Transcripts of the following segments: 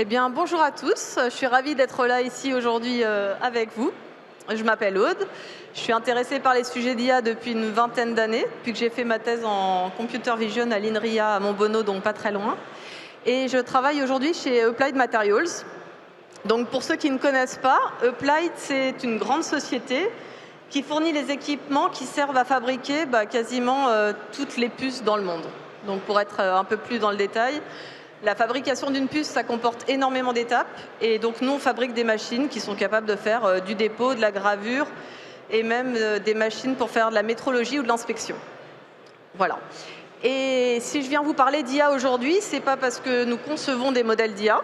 Eh bien, bonjour à tous. Je suis ravie d'être là ici aujourd'hui avec vous. Je m'appelle Aude. Je suis intéressée par les sujets d'IA depuis une vingtaine d'années, depuis que j'ai fait ma thèse en Computer Vision à l'INRIA à Montbonneau, donc pas très loin. Et je travaille aujourd'hui chez Applied Materials. Donc pour ceux qui ne connaissent pas, Applied, c'est une grande société qui fournit les équipements qui servent à fabriquer quasiment toutes les puces dans le monde. Donc pour être un peu plus dans le détail, la fabrication d'une puce, ça comporte énormément d'étapes. Et donc nous, on fabrique des machines qui sont capables de faire du dépôt, de la gravure et même des machines pour faire de la métrologie ou de l'inspection. Voilà. Et si je viens vous parler d'IA aujourd'hui, c'est pas parce que nous concevons des modèles d'IA,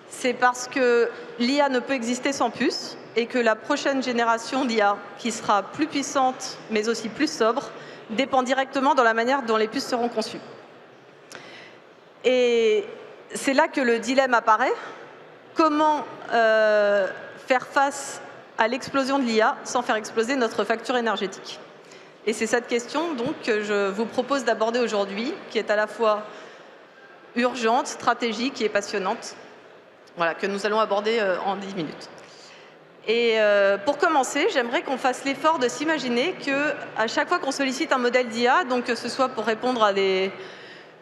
c'est parce que l'IA ne peut exister sans puce et que la prochaine génération d'IA, qui sera plus puissante mais aussi plus sobre, dépend directement de la manière dont les puces seront conçues. Et c'est là que le dilemme apparaît. Comment faire face à l'explosion de l'IA sans faire exploser notre facture énergétique? Et c'est cette question donc, que je vous propose d'aborder aujourd'hui, qui est à la fois urgente, stratégique et passionnante, voilà, que nous allons aborder en 10 minutes. Et pour commencer, j'aimerais qu'on fasse l'effort de s'imaginer qu'à chaque fois qu'on sollicite un modèle d'IA, donc que ce soit pour répondre à des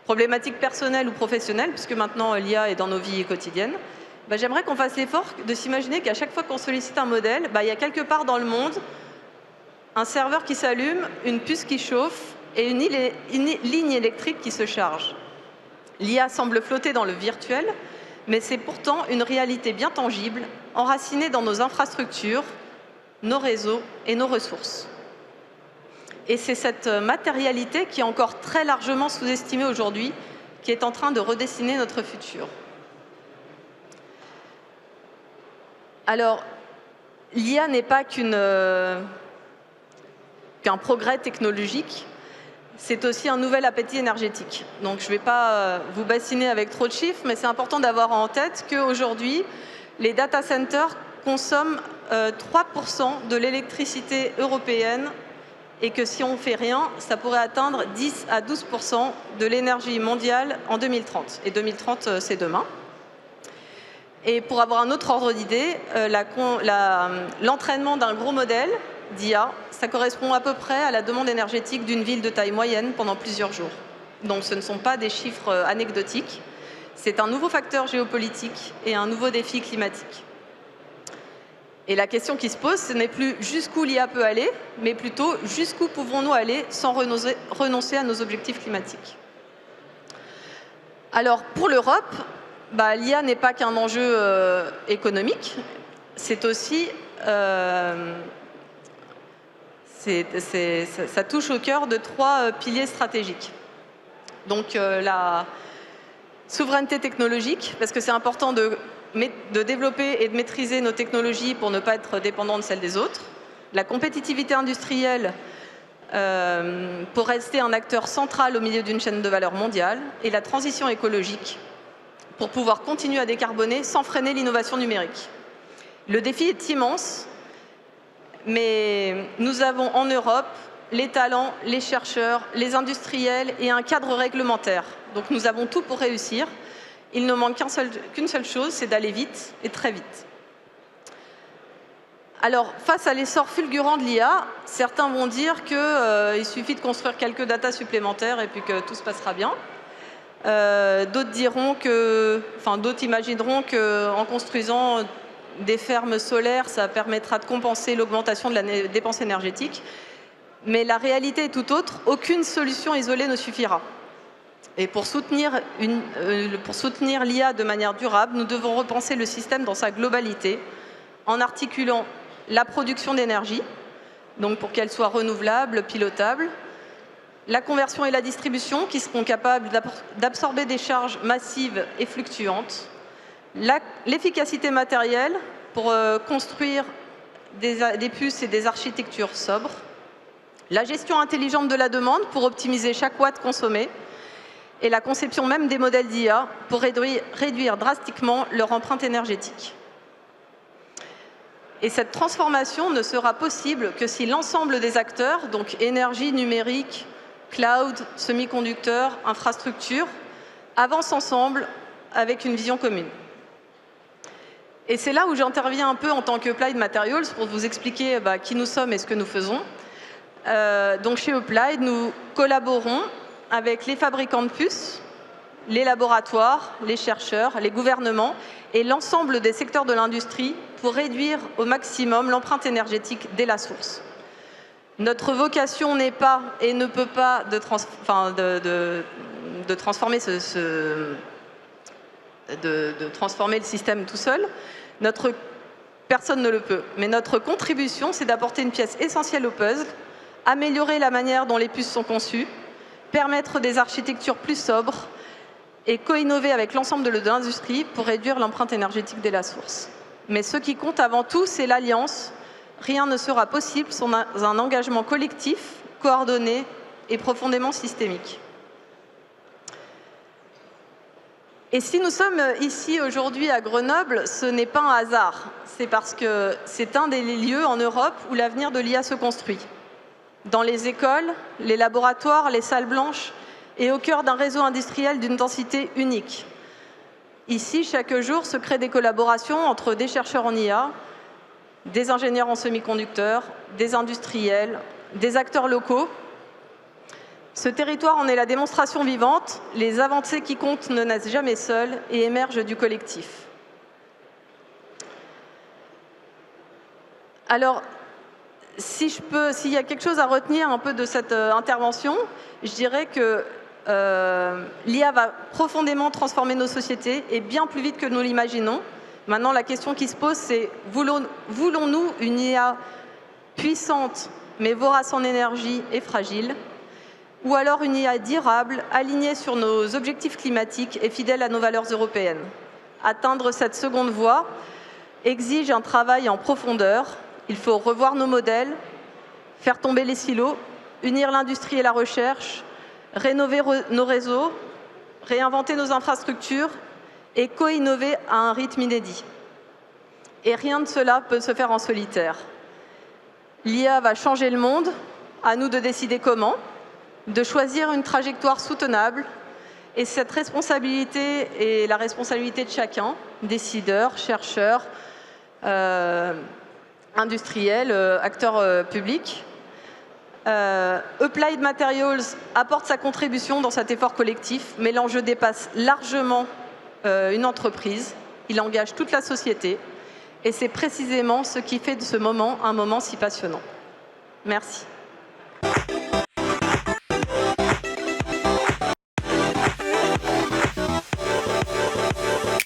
problématiques personnelles ou professionnelles, puisque maintenant l'IA est dans nos vies quotidiennes, j'aimerais qu'on fasse l'effort de s'imaginer qu'à chaque fois qu'on sollicite un modèle, il y a quelque part dans le monde un serveur qui s'allume, une puce qui chauffe et une ligne électrique qui se charge. L'IA semble flotter dans le virtuel, mais c'est pourtant une réalité bien tangible, enracinée dans nos infrastructures, nos réseaux et nos ressources. Et c'est cette matérialité qui est encore très largement sous-estimée aujourd'hui, qui est en train de redessiner notre futur. Alors, l'IA n'est pas qu'un progrès technologique, c'est aussi un nouvel appétit énergétique. Donc je ne vais pas vous bassiner avec trop de chiffres, mais c'est important d'avoir en tête qu'aujourd'hui, les data centers consomment 3% de l'électricité européenne et que si on ne fait rien, ça pourrait atteindre 10 à 12% de l'énergie mondiale en 2030. Et 2030, c'est demain. Et pour avoir un autre ordre d'idée, l'entraînement d'un gros modèle d'IA, ça correspond à peu près à la demande énergétique d'une ville de taille moyenne pendant plusieurs jours. Donc ce ne sont pas des chiffres anecdotiques, c'est un nouveau facteur géopolitique et un nouveau défi climatique. Et la question qui se pose, ce n'est plus jusqu'où l'IA peut aller, mais plutôt jusqu'où pouvons-nous aller sans renoncer à nos objectifs climatiques. Alors pour l'Europe, l'IA n'est pas qu'un enjeu économique, c'est aussi ça touche au cœur de 3 piliers stratégiques. Donc la souveraineté technologique, parce que c'est important de développer et de maîtriser nos technologies pour ne pas être dépendant de celles des autres. La compétitivité industrielle pour rester un acteur central au milieu d'une chaîne de valeur mondiale. Et la transition écologique pour pouvoir continuer à décarboner sans freiner l'innovation numérique. Le défi est immense, mais nous avons en Europe les talents, les chercheurs, les industriels et un cadre réglementaire. Donc nous avons tout pour réussir. Il ne manque qu'une seule chose, c'est d'aller vite et très vite. Alors, face à l'essor fulgurant de l'IA, certains vont dire qu'il suffit de construire quelques datas supplémentaires et puis que tout se passera bien. D'autres imagineront qu'en construisant des fermes solaires, ça permettra de compenser l'augmentation de la dépense énergétique. Mais la réalité est tout autre. Aucune solution isolée ne suffira. Et pour soutenir l'IA de manière durable, nous devons repenser le système dans sa globalité, en articulant la production d'énergie, donc pour qu'elle soit renouvelable, pilotable, la conversion et la distribution, qui seront capables d'absorber des charges massives et fluctuantes, l'efficacité matérielle pour construire des puces et des architectures sobres, la gestion intelligente de la demande pour optimiser chaque watt consommé, et la conception même des modèles d'IA pour réduire drastiquement leur empreinte énergétique. Et cette transformation ne sera possible que si l'ensemble des acteurs, donc énergie, numérique, cloud, semi-conducteurs, infrastructures, avancent ensemble avec une vision commune. Et c'est là où j'interviens un peu en tant qu'Applied Materials pour vous expliquer qui nous sommes et ce que nous faisons. Donc chez Applied, nous collaborons avec les fabricants de puces, les laboratoires, les chercheurs, les gouvernements et l'ensemble des secteurs de l'industrie pour réduire au maximum l'empreinte énergétique dès la source. Notre vocation n'est pas et ne peut pas de transformer transformer le système tout seul. Personne ne le peut. Mais notre contribution, c'est d'apporter une pièce essentielle au puzzle, améliorer la manière dont les puces sont conçues, permettre des architectures plus sobres et co-innover avec l'ensemble de l'industrie pour réduire l'empreinte énergétique dès la source. Mais ce qui compte avant tout, c'est l'alliance. Rien ne sera possible sans un engagement collectif, coordonné et profondément systémique. Et si nous sommes ici aujourd'hui à Grenoble, ce n'est pas un hasard. C'est parce que c'est un des lieux en Europe où l'avenir de l'IA se construit. Dans les écoles, les laboratoires, les salles blanches et au cœur d'un réseau industriel d'une densité unique. Ici, chaque jour, se créent des collaborations entre des chercheurs en IA, des ingénieurs en semi-conducteurs, des industriels, des acteurs locaux. Ce territoire en est la démonstration vivante. Les avancées qui comptent ne naissent jamais seules et émergent du collectif. Alors, s'il y a quelque chose à retenir un peu de cette intervention, je dirais que l'IA va profondément transformer nos sociétés et bien plus vite que nous l'imaginons. Maintenant, la question qui se pose, c'est voulons-nous une IA puissante, mais vorace en énergie et fragile, ou alors une IA durable, alignée sur nos objectifs climatiques et fidèle à nos valeurs européennes? Atteindre cette seconde voie exige un travail en profondeur. Il faut revoir nos modèles, faire tomber les silos, unir l'industrie et la recherche, rénover nos réseaux, réinventer nos infrastructures et co-innover à un rythme inédit. Et rien de cela peut se faire en solitaire. L'IA va changer le monde, à nous de décider comment, de choisir une trajectoire soutenable, et cette responsabilité est la responsabilité de chacun, décideurs, chercheurs, industriels, acteurs publics. Applied Materials apporte sa contribution dans cet effort collectif, mais l'enjeu dépasse largement une entreprise, il engage toute la société, et c'est précisément ce qui fait de ce moment un moment si passionnant. Merci.